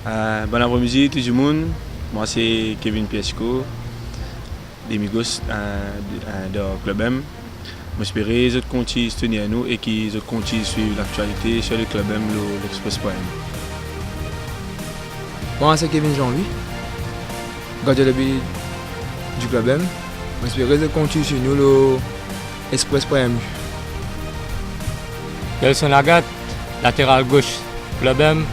Bon après-midi tout le monde, moi c'est Kevin Piesco, des Migos de Club M. J'espère que les autres continuent à soutenir nous et qu'ils continuent à suivre l'actualité sur le Club M, l'Express.m. Moi c'est Kevin Jean-Louis, gardien de but du Club M. J'espère qu'ils continuent à suivre nous l'Express.m. Gelson Lagat, latéral gauche, Club M.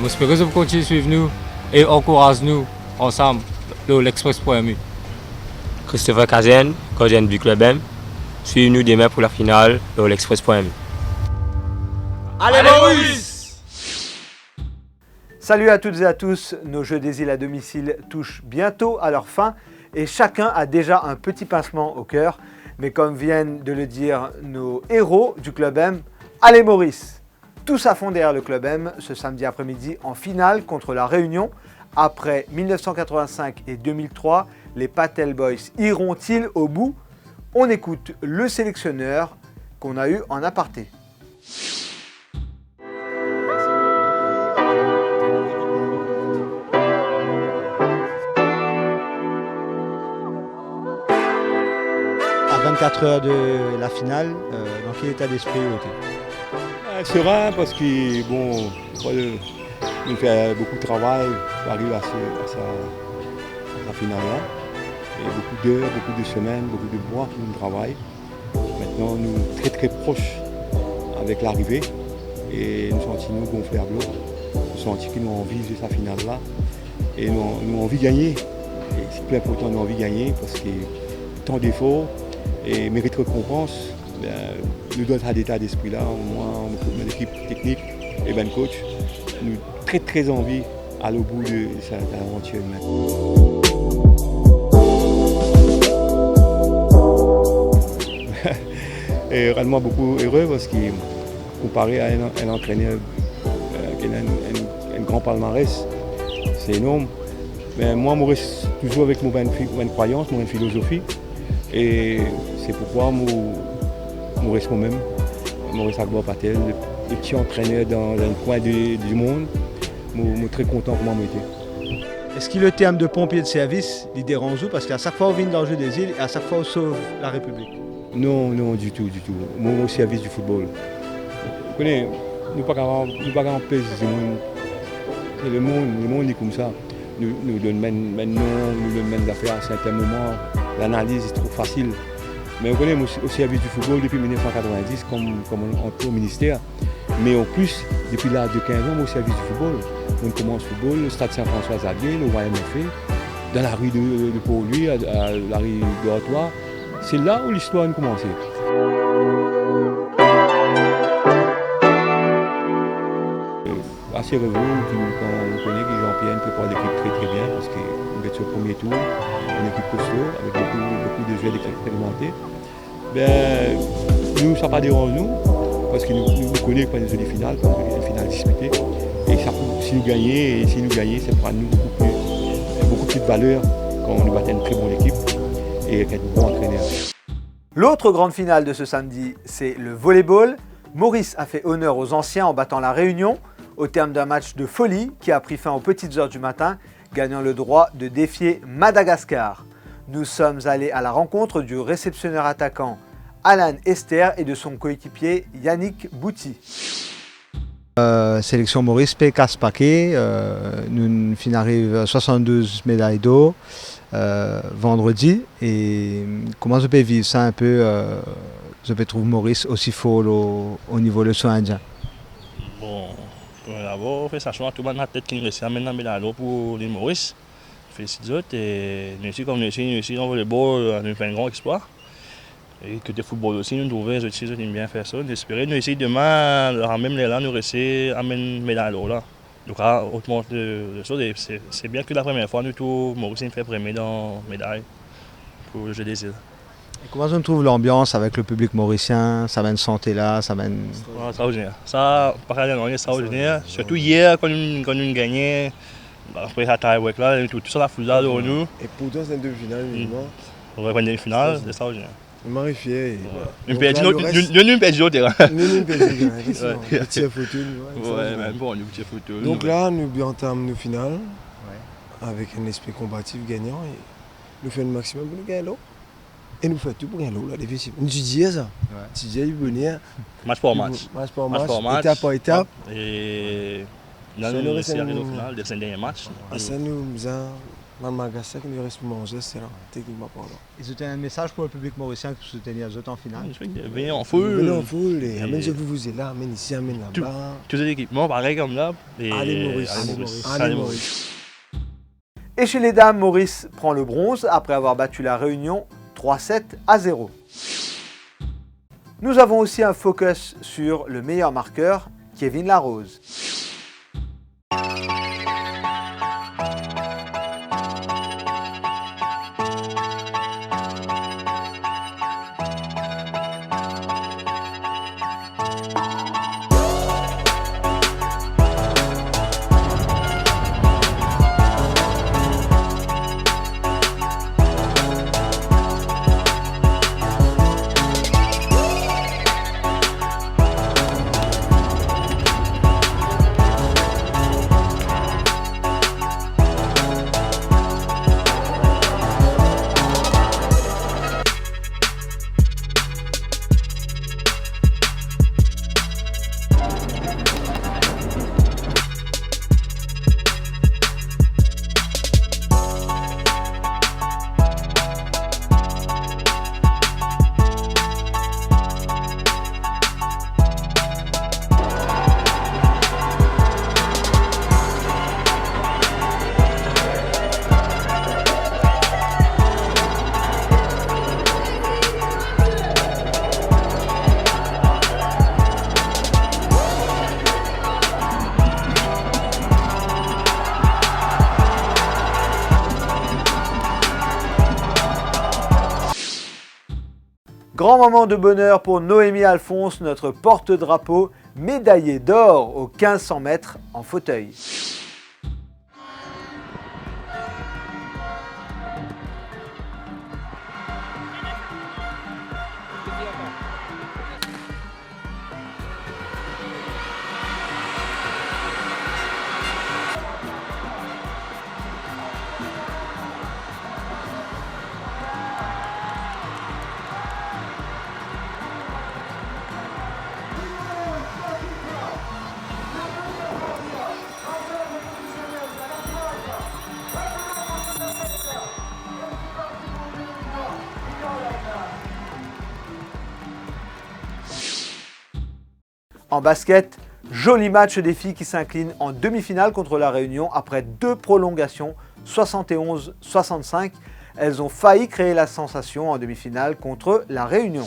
J'espère que vous continuez à suivre nous et encouragez nous ensemble l'Express.mu. Christopher Kazen, gardien du Club M. Suivez-nous demain pour la finale de l'Express.mu. Allez Maurice! Salut à toutes et à tous, nos Jeux des îles à domicile touchent bientôt à leur fin et chacun a déjà un petit pincement au cœur. Mais comme viennent de le dire nos héros du Club M, allez Maurice! Tous à fond derrière le Club M ce samedi après-midi en finale contre la Réunion. Après 1985 et 2003, les Patel Boys iront-ils au bout? On écoute le sélectionneur qu'on a eu en aparté. À 24 heures de la finale, dans quel état d'esprit vous êtes? Serein parce que bon, il fait beaucoup de travail pour arriver à sa finale-là. Et beaucoup d'heures, beaucoup de semaines, beaucoup de mois pour nous travail. Maintenant, nous sommes très proches avec l'arrivée et nous sentons gonfler à bloc. Nous sentons qu'ils ont envie de sa finale-là et nous avons envie de gagner. Et c'est plus important, nous avons envie de gagner parce que tant d'efforts et mérite récompense. Nous donne cet état d'esprit-là, moi, l'équipe technique et le coach, nous avons très envie d'aller au bout de cette aventure. Et réellement beaucoup heureux parce que comparé à un entraîneur qui a un grand palmarès, c'est énorme. Mais moi, je reste toujours avec mon croyance, mon philosophie. Et c'est pourquoi je reste moi-même. Maurice Agbo Patel, le petit entraîneur dans un coin du monde. Je suis très content comment j'étais. Est-ce que le terme de pompier de service, il dérange parce qu'à chaque fois on vient dans le jeu des îles et à chaque fois on sauve la République? Non, du tout. Moi, au service du football. Vous connaissez, nous ne pouvons pas empêcher le monde est comme ça. Nous donnons maintenant, nous donnons des affaires à certains moments. L'analyse est trop facile. Mais vous connaissez, au service du football depuis 1990, comme on au ministère. Mais en plus, depuis l'âge de 15 ans, au service du football. On commence le football, le stade Saint-François-Xavier, le YMFA, dans la rue de Port-Louis, à la rue d'Ortois. C'est là où l'histoire a commencé. Assez heureux, quand on connaît que Jean-Pierre prépare l'équipe très bien parce qu'il est sur le premier tour, une équipe costaud avec beaucoup de joueurs expérimentés. Nous, ça ne pas dérange nous parce que nous connaissons pas les jeux finales, pas les finales disputées. Et ça, si nous gagnons, ça prend nous beaucoup plus de valeur quand on nous bat une très bonne équipe et avec un bon entraîneur. L'autre grande finale de ce samedi, c'est le volleyball. Maurice a fait honneur aux anciens en battant la Réunion au terme d'un match de folie qui a pris fin aux petites heures du matin, gagnant le droit de défier Madagascar. Nous sommes allés à la rencontre du réceptionneur attaquant Alan Esther et de son coéquipier Yannick Bouty. Sélection Maurice Pécasse Paquet, nous finissons 72 médailles d'or vendredi. Et comment je peux vivre ça un peu, je peux trouver Maurice aussi fort au niveau de son indien? Bon, d'abord, on fait ça, tout le monde a tête qui nous reste maintenant médaille d'or pour les Maurice. Félicite les autres et nous aussi, comme nous aussi, on veut le ball, nous fait un grand exploit. Et que le football aussi, nous trouvons les autres aiment bien faire ça. Nous espérons, nous essayons demain, même les là, nous rester à une médaille d'or là. Donc, autrement, c'est bien que la première fois, nous tous, Maurice nous fait premier dans la médaille pour le jeu des îles. Et comment on trouve l'ambiance avec le public mauricien? Ça va une santé là, ça va une... Extraordinaire. Ça, par exemple, extraordinaire. Surtout hier, quand nous gagnons, après la taille, tout ça, la foulade de nous. Et pourtant, c'est une demi-finale, évidemment. On va prendre une finale, c'est extraordinaire. Je m'en fier. Nous perdons au terrain. Nous perdons. Petite photo. Ouais, mais bon, nous petite photo. Donc là, nous entamons nos finales avec un esprit combatif gagnant. Et nous faisons le maximum pour nous gagner l'eau. Et nous faisons tout pour gagner l'eau. Nous disons ça. Tu dis, il venir. Match par match. Match par match. Étape par étape. Et nous avons réussi à arriver au final des 5 derniers matchs. Ça nous dans le magasin qui nous reste pour manger, c'est là, techniquement parlant. Et c'était un message pour le public mauricien qui soutenir les autres en finale. Venez en foule. Venez en foule, et amène ce que vous êtes là, amène ici, amène là-bas. Tous les équipements, pareil comme là. Allez Maurice. Allez Maurice. Et chez les dames, Maurice prend le bronze après avoir battu la Réunion 3-7-0. Nous avons aussi un focus sur le meilleur marqueur, Kevin Larose. Grand moment de bonheur pour Noémie Alphonse, notre porte-drapeau, médaillée d'or aux 1500 mètres en fauteuil. En basket, joli match des filles qui s'inclinent en demi-finale contre la Réunion après 2 prolongations, 71-65. Elles ont failli créer la sensation en demi-finale contre la Réunion.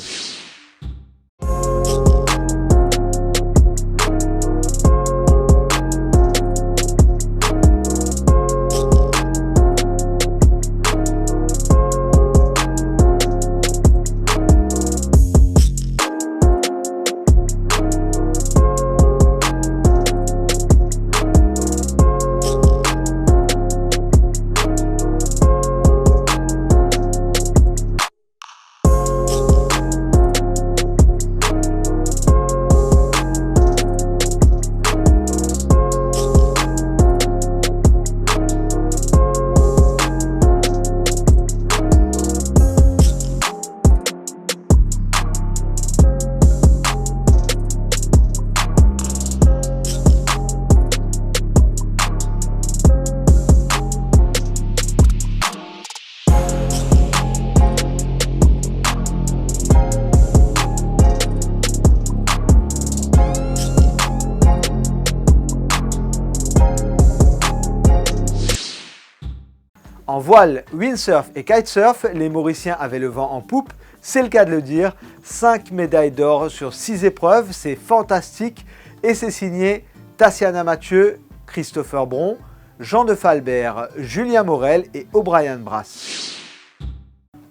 En voile, windsurf et kitesurf, les Mauriciens avaient le vent en poupe, c'est le cas de le dire. 5 médailles d'or sur 6 épreuves, c'est fantastique. Et c'est signé Tassiana Mathieu, Christopher Bron, Jean de Falbert, Julien Morel et O'Brien Brass.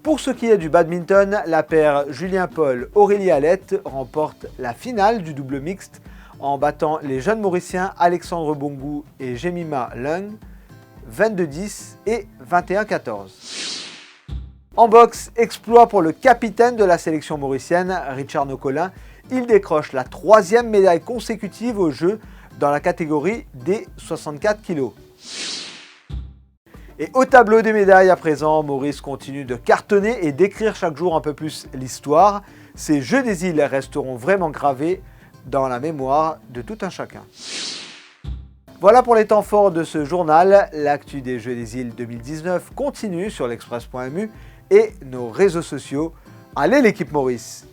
Pour ce qui est du badminton, la paire Julien Paul, Aurélie Alette remporte la finale du double mixte en battant les jeunes Mauriciens Alexandre Bongou et Jemima Lung 22-10 et 21-14. En boxe, exploit pour le capitaine de la sélection mauricienne, Richard Nocolin. Il décroche la 3e médaille consécutive aux Jeux dans la catégorie des 64 kg. Et au tableau des médailles à présent, Maurice continue de cartonner et d'écrire chaque jour un peu plus l'histoire. Ces Jeux des îles resteront vraiment gravés dans la mémoire de tout un chacun. Voilà pour les temps forts de ce journal. L'actu des Jeux des îles 2019 continue sur l'express.mu et nos réseaux sociaux. Allez l'équipe Maurice!